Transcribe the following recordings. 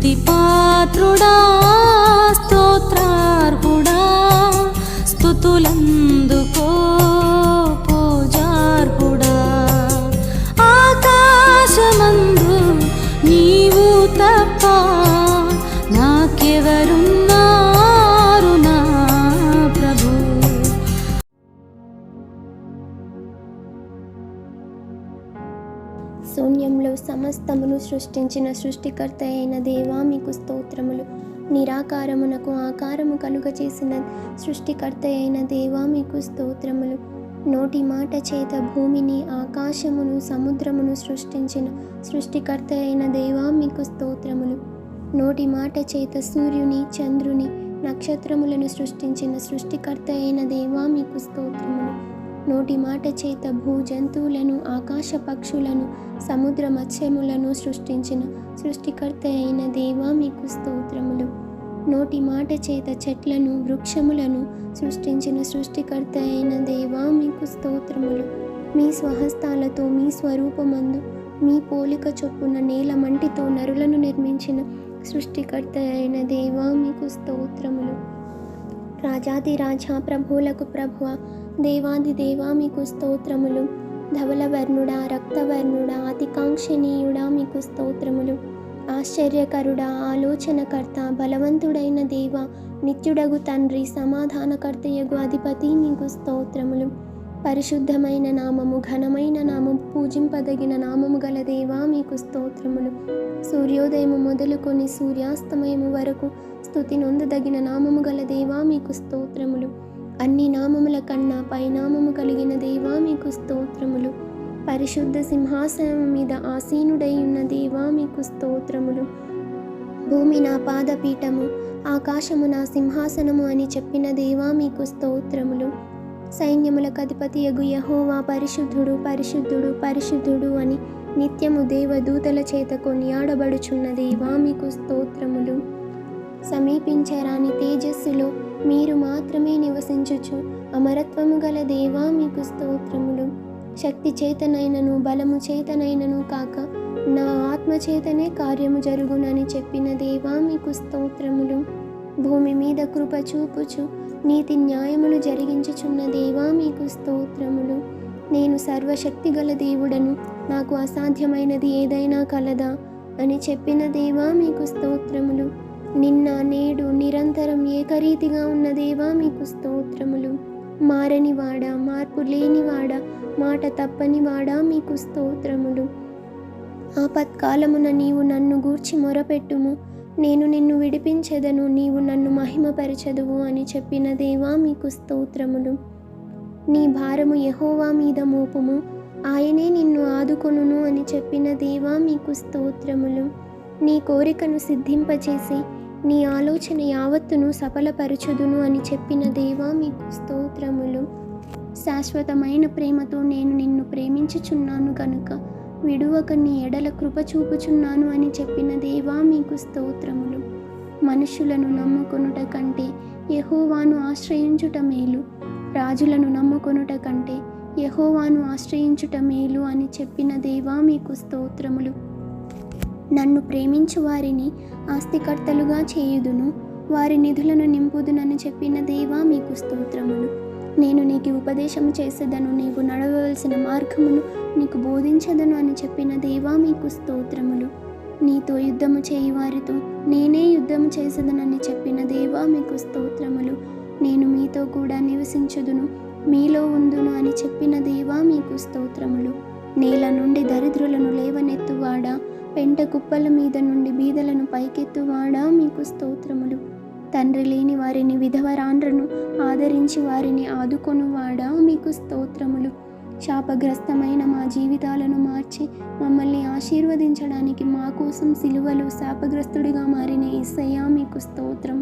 స్తుతి పాత్రుడా, స్తోత్రార్హుడా, స్తుతులందుకో పూజార్హుడా. ఆకాశమందు నీవు తప్ప నాకెవరున్నారు నా ప్రభు. శూన్యంలో సమస్తమును సృష్టించిన సృష్టికర్త అయిన దేవా మీకు స్తోత్రములు. నిరాకారమునకు ఆకారము కలుగచేసిన సృష్టికర్త అయిన దేవా మీకు స్తోత్రములు. నోటి మాట చేత భూమిని, ఆకాశమును, సముద్రమును సృష్టించిన సృష్టికర్త అయిన దేవా మీకు స్తోత్రములు. నోటి మాట చేత సూర్యుని, చంద్రుని, నక్షత్రములను సృష్టించిన సృష్టికర్త అయిన దేవా మీకు స్తోత్రములు. నోటి మాట చేత భూజంతువులను, ఆకాశ పక్షులను, సముద్ర మత్స్యములను సృష్టించిన సృష్టికర్త అయిన దేవా మీకు స్తోత్రములు. నోటి మాట చేత చెట్లను, వృక్షములను సృష్టించిన సృష్టికర్త అయిన దేవా మీకు స్తోత్రములు. మీ స్వహస్తాలతో మీ స్వరూపమందు మీ పోలిక చొప్పున నేల మంటితో నరులను నిర్మించిన సృష్టికర్త అయిన దేవా మీకు స్తోత్రములు. రాజాది రాజా, ప్రభువులకు ప్రభువ, దేవాది దేవా మీకు స్తోత్రములు. ధవలవర్ణుడా, రక్తవర్ణుడా, అతికాంక్షణీయుడా మీకు స్తోత్రములు. ఆశ్చర్యకరుడా, ఆలోచనకర్త, బలవంతుడైన దేవ, నిత్యుడగు తండ్రి, సమాధానకర్తయగు అధిపతి మీకు స్తోత్రములు. పరిశుద్ధమైన నామము, ఘనమైన నామము, పూజింపదగిన నామము గల దేవా మీకు స్తోత్రములు. సూర్యోదయము మొదలుకొని సూర్యాస్తమయము వరకు స్తుతి నొందదగిన నామము గల దేవా మీకు స్తోత్రములు. అన్ని నామముల కన్నా పైనామము కలిగిన దేవా మీకు స్తోత్రములు. పరిశుద్ధ సింహాసనం మీద ఆసీనుడై ఉన్న దేవా మీకు స్తోత్రములు. భూమి నా పాదపీఠము, ఆకాశము నా సింహాసనము అని చెప్పిన దేవా మీకు స్తోత్రములు. సైన్యములకు అధిపతియగు యెహోవా పరిశుద్ధుడు, పరిశుద్ధుడు, పరిశుద్ధుడు అని నిత్యము దేవదూతల చేత కొనియాడబడుచున్న దేవా మీకు స్తోత్రములు. సమీపించరాని తేజస్సులో మీరు మాత్రమే నివసించుచు అమరత్వము గల దేవా మీకు స్తోత్రములు. శక్తి చేతనైనను బలము చేతనైనను కాక నా ఆత్మ చేతనే కార్యము జరుగునని చెప్పిన దేవా మీకు స్తోత్రములు. భూమి మీద కృప చూపుచు నీతి న్యాయములు జరిగించుచున్న దేవా మీకు స్తోత్రములు. నేను సర్వశక్తి గల దేవుడను, నాకు అసాధ్యమైనది ఏదైనా కలదా అని చెప్పిన దేవా మీకు స్తోత్రములు. నిన్న నేడు నిరంతరం ఏకరీతిగా ఉన్న దేవా మీకు స్తోత్రములు. మారనివాడా, మార్పు లేనివాడా, మాట తప్పనివాడా మీకు స్తోత్రములు. ఆపత్కాలమున నీవు నన్ను గూర్చి మొరపెట్టుము, నేను నిన్ను విడిపించెదను, నీవు నన్ను మహిమపరచెదవు అని చెప్పిన దేవా మీకు స్తోత్రములు. నీ భారము యెహోవా మీద మోపుము, ఆయనే నిన్ను ఆదుకొనును అని చెప్పిన దేవా మీకు స్తోత్రములు. నీ కోరికను సిద్ధింపచేసి నీ ఆలోచన యావత్తును సఫలపరచుదును అని చెప్పిన దేవా మీకు స్తోత్రములు. శాశ్వతమైన ప్రేమతో నేను నిన్ను ప్రేమించుచున్నాను కనుక విడువక నీ ఎడల కృప చూపుచున్నాను అని చెప్పిన దేవా మీకు స్తోత్రములు. మనుషులను నమ్ముకొనుట కంటే యెహోవాను ఆశ్రయించుట మేలు, రాజులను నమ్ముకొనుట కంటే యెహోవాను ఆశ్రయించుట మేలు అని చెప్పిన దేవా మీకు స్తోత్రములు. నన్ను ప్రేమించు వారిని ఆస్తికర్తలుగా చేయుదును, వారి నిధులను నింపుదునని చెప్పిన దేవా మీకు స్తోత్రములు. నేను నీకు ఉపదేశము చేసేదను, నీవు నడవవలసిన మార్గమును నీకు బోధించదను అని చెప్పిన దేవా మీకు స్తోత్రములు. నీతో యుద్ధము చేయి వారితో నేనే యుద్ధము చేసేదనని చెప్పిన దేవా మీకు స్తోత్రములు. నేను మీతో కూడా నివసించుదును, మీలో ఉందును అని చెప్పిన దేవా మీకు స్తోత్రములు. నేల నుండి దరిద్రులను లేవనెత్తువాడా, పెంట కుప్పల మీద నుండి బీదలను పైకెత్తువాడా మీకు స్తోత్రములు. తండ్రి లేని వారిని, విధవరాండ్రను ఆదరించి వారిని ఆదుకొనువాడా మీకు స్తోత్రములు. శాపగ్రస్తమైన మా జీవితాలను మార్చి మమ్మల్ని ఆశీర్వదించడానికి మా కోసం సిలువలో శాపగ్రస్తుడిగా మారిన యేసయ్యా మీకు స్తోత్రం.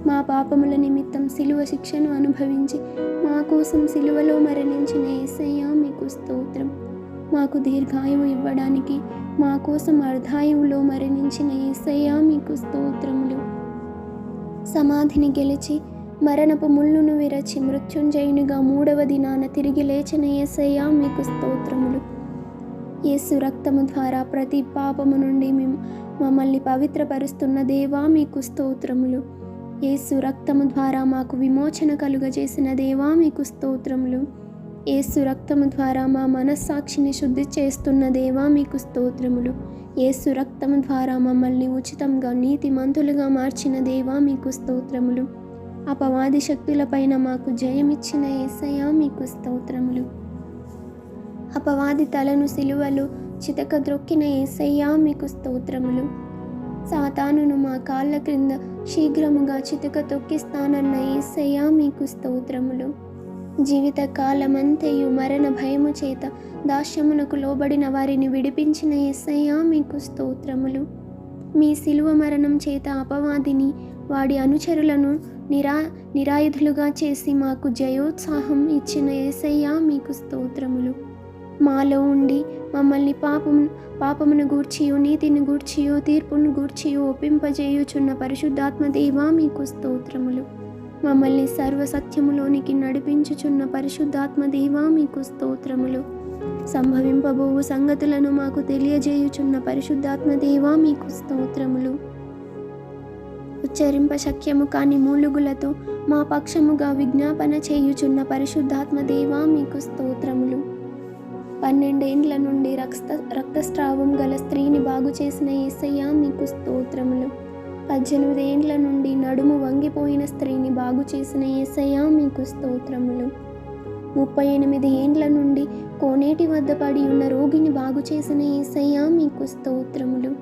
మా పాపముల నిమిత్తం సిలువ శిక్షను అనుభవించి మా కోసం సిలువలో మరణించిన యేసయ్యా మీకు స్తోత్రం. మాకు దీర్ఘాయువు ఇవ్వడానికి మా కోసం అర్ధాయువులో మరణించిన యేసయ్యా మీకు స్తోత్రములు. సమాధిని గెలిచి మరణపు ముళ్ళును విరచి మృత్యుంజయునిగా 3వ దినాన తిరిగి లేచిన యేసయ్యా మీకు స్తోత్రములు. యేసు రక్తము ద్వారా ప్రతి పాపము నుండి మమ్మల్ని పవిత్రపరుస్తున్న దేవా మీకు స్తోత్రములు. యేసు రక్తము ద్వారా మాకు విమోచన కలుగజేసిన దేవా మీకు స్తోత్రములు. యేసు రక్తము ద్వారా మా మనస్సాక్షిని శుద్ధి చేస్తున్న దేవా మీకు స్తోత్రములు. యేసు రక్తము ద్వారా మమ్మల్ని ఉచితంగా నీతిమంతులుగా మార్చిన దేవా మీకు స్తోత్రములు. అపవాది శక్తులపైన మాకు జయమిచ్చిన యేసయ్యా మీకు స్తోత్రములు. అపవాది తలను సిలువలో చితకద్రొక్కిన యేసయ్యా మీకు స్తోత్రములు. సాతానును మా కాళ్ళ క్రింద శీఘ్రముగా చితక తొక్కిస్తానన్న యేసయ్యా మీకు స్తోత్రములు. జీవిత కాలమంతయు మరణ భయము చేత దాస్యమునకు లోబడిన వారిని విడిపించిన యేసయ్యా మీకు స్తోత్రములు. మీ సిలువ మరణం చేత అపవాదిని వాడి అనుచరులను నిరాయుధులుగా చేసి మాకు జయోత్సాహం ఇచ్చిన యేసయ్యా మీకు స్తోత్రములు. మాలో ఉండి మమ్మల్ని పాపమును గూర్చియో నీతిని గూర్చియో తీర్పును గూర్చియో ఒప్పింపజేయుచున్న పరిశుద్ధాత్మ దేవా మీకు స్తోత్రములు. మమ్మల్ని సర్వసత్యములోనికి నడిపించుచున్న పరిశుద్ధాత్మ దేవా మీకు స్తోత్రములు. సంభవింపబోవు సంగతులను మాకు తెలియజేయుచున్న పరిశుద్ధాత్మ దేవా మీకు స్తోత్రములు. ఉచ్చరింప శక్యము కాని మూలుగులతో మా పక్షముగా విజ్ఞాపన చేయుచున్న పరిశుద్ధాత్మ దేవా మీకు స్తోత్రములు. 12 ఏండ్ల నుండి రక్తస్రావం గల స్త్రీని బాగు చేసిన యేసయ్యా మీకు స్తోత్రములు. 18 ఏండ్ల నుండి నడుము వంగిపోయిన స్త్రీని బాగు చేసిన యేసయ్యా మీకు స్తోత్రములు. 38 ఏండ్ల నుండి కోనేటి వద్ద పడి ఉన్న రోగిని బాగు చేసిన యేసయ్యా మీకు స్తోత్రములు.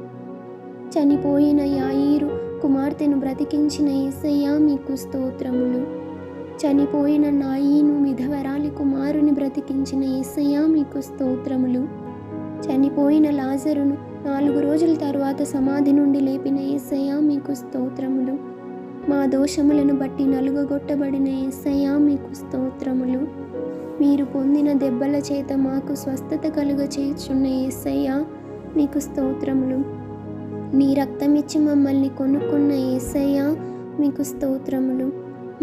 చనిపోయిన యాయీరు కుమార్తెను బ్రతికించిన యేసయ్యా మీకు స్తోత్రములు. చనిపోయిన నాయీను విధవరాలి కుమారుని బ్రతికించిన యేసయ్యా మీకు స్తోత్రములు. చనిపోయిన లాజరును 4 రోజుల తరువాత సమాధి నుండి లేపిన యేసయ్యా మీకు స్తోత్రములు. మా దోషములను బట్టి నలుగగొట్టబడిన యేసయ్యా మీకు స్తోత్రములు. మీరు పొందిన దెబ్బల చేత మాకు స్వస్థత కలుగచేయుచున్న యేసయ్యా మీకు స్తోత్రములు. నీ రక్తమిచ్చి మమ్మల్ని కొనుక్కున్న యేసయ్యా మీకు స్తోత్రములు.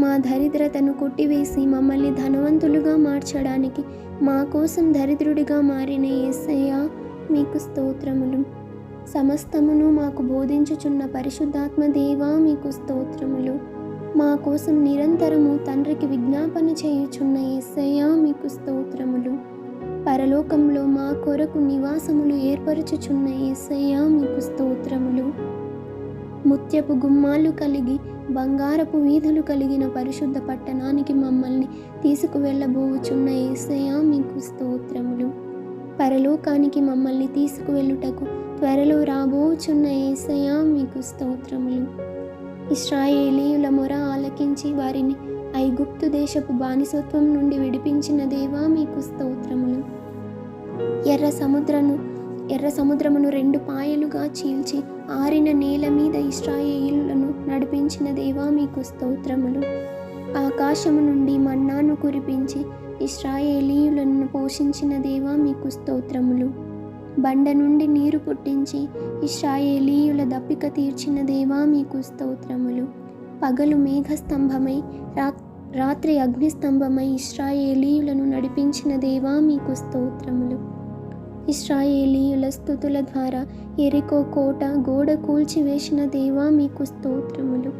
మా దరిద్రతను కొట్టివేసి మమ్మల్ని ధనవంతులుగా మార్చడానికి మా కోసం దరిద్రుడిగా మారిన యేసయ్యా మీకు స్తోత్రములు. సమస్తమును మాకు బోధించుచున్న పరిశుద్ధాత్మ దేవా మీకు స్తోత్రములు. మా కోసం నిరంతరము తండ్రికి విజ్ఞాపన చేయుచున్న యేసయ్యా మీకు స్తోత్రములు. పరలోకంలో మా కొరకు నివాసములు ఏర్పరచుచున్న యేసయ్యా మీకు స్తోత్రములు. ముత్యపు గుమ్మాలు కలిగి బంగారపు వీధులు కలిగిన పరిశుద్ధ పట్టణానికి మమ్మల్ని తీసుకువెళ్ళబోచున్న యేసయ్యా మీకు స్తోత్రములు. పరలోకానికి మమ్మల్ని తీసుకువెళ్ళుటకు త్వరలో రాబోచున్న యేసయ్యా మీకు స్తోత్రములు. ఇశ్రాయేలీయుల మొర ఆలకించి వారిని ఐగుప్తు దేశపు బానిసత్వం నుండి విడిపించిన దేవా మీకు స్తోత్రములు. ఎర్ర సముద్రమును 2 పాయలుగా చీల్చి ఆరిన నేల మీద ఇశ్రాయేలీయులను నడిపించిన దేవా మీకు స్తోత్రములు. ఆకాశము నుండి మన్నాను కురిపించి ఇశ్రాయేలీయులను పోషించిన దేవా మీకు స్తోత్రములు. బండ నుండి నీరు పుట్టించి ఇశ్రాయేలీయుల దప్పిక తీర్చిన దేవా మీకు స్తోత్రములు. పగలు మేఘస్తంభమై రాత్రి అగ్నిస్తంభమై ఇశ్రాయేలీయులను నడిపించిన దేవా మీకు స్తోత్రములు. ఇశ్రాయేలీయుల స్తుతుల ద్వారా ఎరికో కోట గోడ కూల్చివేసిన దేవా మీకు స్తోత్రములు.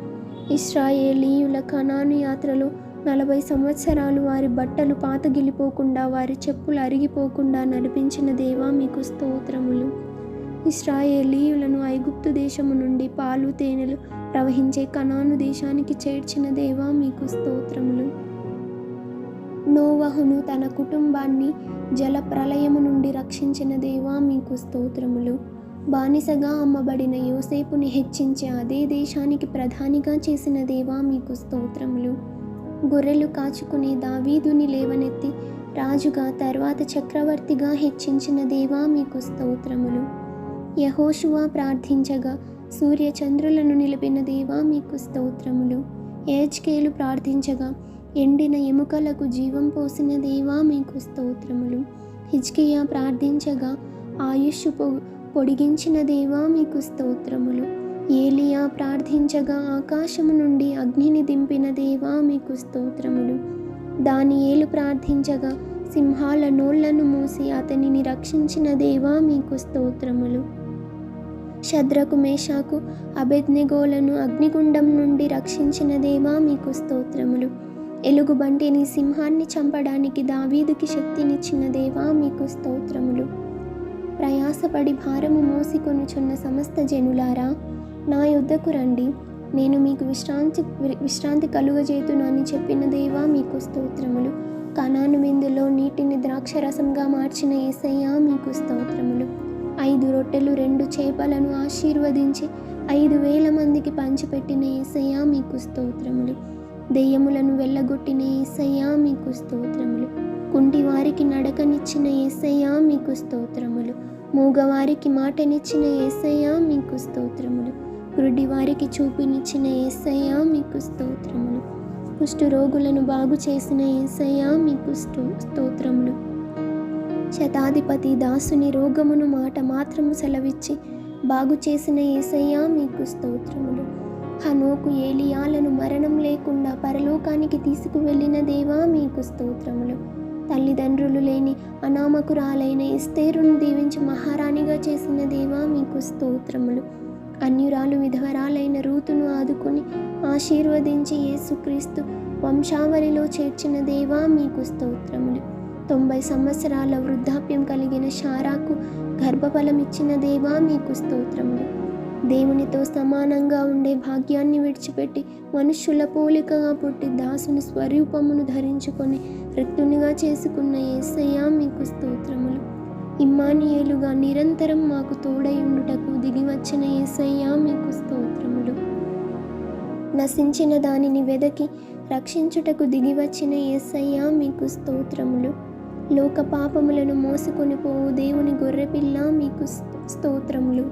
ఇశ్రాయేలీయుల కనాను యాత్రలో 40 సంవత్సరాలు వారి బట్టలు పాతగిలిపోకుండా వారి చెప్పులు అరిగిపోకుండా నడిపించిన దేవా మీకు స్తోత్రములు. ఇశ్రాయేలీయులను ఐగుప్తు దేశము నుండి పాలు తేనెలు ప్రవహించే కనాను దేశానికి చేర్చిన దేవా మీకు స్తోత్రములు. నోవహును తన కుటుంబాన్ని జల ప్రళయము నుండి రక్షించిన దేవా మీకు స్తోత్రములు. బానిసగా అమ్మబడిన యోసేపుని హెచ్చించి అదే దేశానికి ప్రధానిగా చేసిన దేవా మీకు స్తోత్రములు. గొర్రెలు కాచుకునే దావీదుని లేవనెత్తి రాజుగా తర్వాత చక్రవర్తిగా హెచ్చించిన దేవా మీకు స్తోత్రములు. యెహోషువ ప్రార్థించగా సూర్యచంద్రులను నిలిపిన దేవా మీకు స్తోత్రములు. ఏజ్కేలు ప్రార్థించగా ఎండిన ఎముకలకు జీవం పోసిన దేవా మీకు స్తోత్రములు. హిజ్కియా ప్రార్థించగా ఆయుష్ పొడిగించిన దేవా మీకు స్తోత్రములు. ఏలియా ప్రార్థించగా ఆకాశము నుండి అగ్నిని దింపిన దేవా మీకు స్తోత్రములు. దానియేలు ప్రార్థించగా సింహాల నోళ్లను మూసి అతనిని రక్షించిన దేవా మీకు స్తోత్రములు. శద్రకు, మేషాకు, అబేద్నెగోలను అగ్నిగుండం నుండి రక్షించిన దేవా మీకు స్తోత్రములు. ఎలుగుబంటిని, సింహాన్ని చంపడానికి దావీదుకి శక్తినిచ్చిన దేవా మీకు స్తోత్రములు. ప్రయాసపడి భారము మోసికొనుచున్న సమస్త జనులారా, నా యొద్దకు రండి, నేను మీకు విశ్రాంతి కలుగజేతును అని చెప్పిన దేవా మీకు స్తోత్రములు. కనాను విందులో నీటిని ద్రాక్షరసంగా మార్చిన యేసయ్యా మీకు స్తోత్రములు. 5 రొట్టెలు 2 చేపలను ఆశీర్వదించి 5,000 మందికి పంచిపెట్టిన యేసయ్యా మీకు స్తోత్రములు. దెయ్యములను వెళ్ళగొట్టిన యేసయ్యా మీకు స్తోత్రములు. కుంటివారికి నడకనిచ్చిన యేసయ్యా మీకు స్తోత్రములు. మూగవారికి మాటనిచ్చిన యేసయ్యా మీకు స్తోత్రములు. గుడ్డివారికి చూపునిచ్చిన యేసయ్యా మీకు స్తోత్రములు. కుష్ఠరోగులను బాగు చేసిన యేసయ్యా మీకు స్తోత్రములు. శతాధిపతి దాసుని రోగమును మాట మాత్రము సెలవిచ్చి బాగు చేసిన యేసయ్యా మీకు స్తోత్రములు. హనోకు, ఏలియాలను మరణం లేకుండా పరలోకానికి తీసుకువెళ్ళిన దేవా మీకు స్తోత్రములు. తల్లిదండ్రులు లేని అనామకురాలైన ఎస్తేరును దీవించి మహారాణిగా చేసిన దేవా మీకు స్తోత్రములు. అన్యురాలు విధవరాలైన రూతును ఆదుకొని ఆశీర్వదించి యేసుక్రీస్తు వంశావళిలో చేర్చిన దేవా మీకు స్తోత్రములు. 90 సంవత్సరాల వృద్ధాప్యం కలిగిన శారాకు గర్భఫలం ఇచ్చిన దేవా మీకు స్తోత్రములు. దేవునితో సమానంగా ఉండే భాగ్యాన్ని విడిచిపెట్టి మనుష్యుల పోలికగా పుట్టి దాసుని స్వరూపమును ధరించుకొని రిక్తునిగా చేసుకున్న యేసయ్యా మీకు స్తోత్రములు. ఇమ్మానుయేలుగా నిరంతరం మాకు తోడై ఉండుటకు దిగివచ్చిన యేసయ్యా మీకు స్తోత్రములు. నశించిన దానిని వెదకి రక్షించుటకు దిగివచ్చిన యేసయ్యా మీకు స్తోత్రములు. లోక పాపములను మోసుకొని పోవు దేవుని గొర్రెపిల్ల మీకు స్తోత్రములు.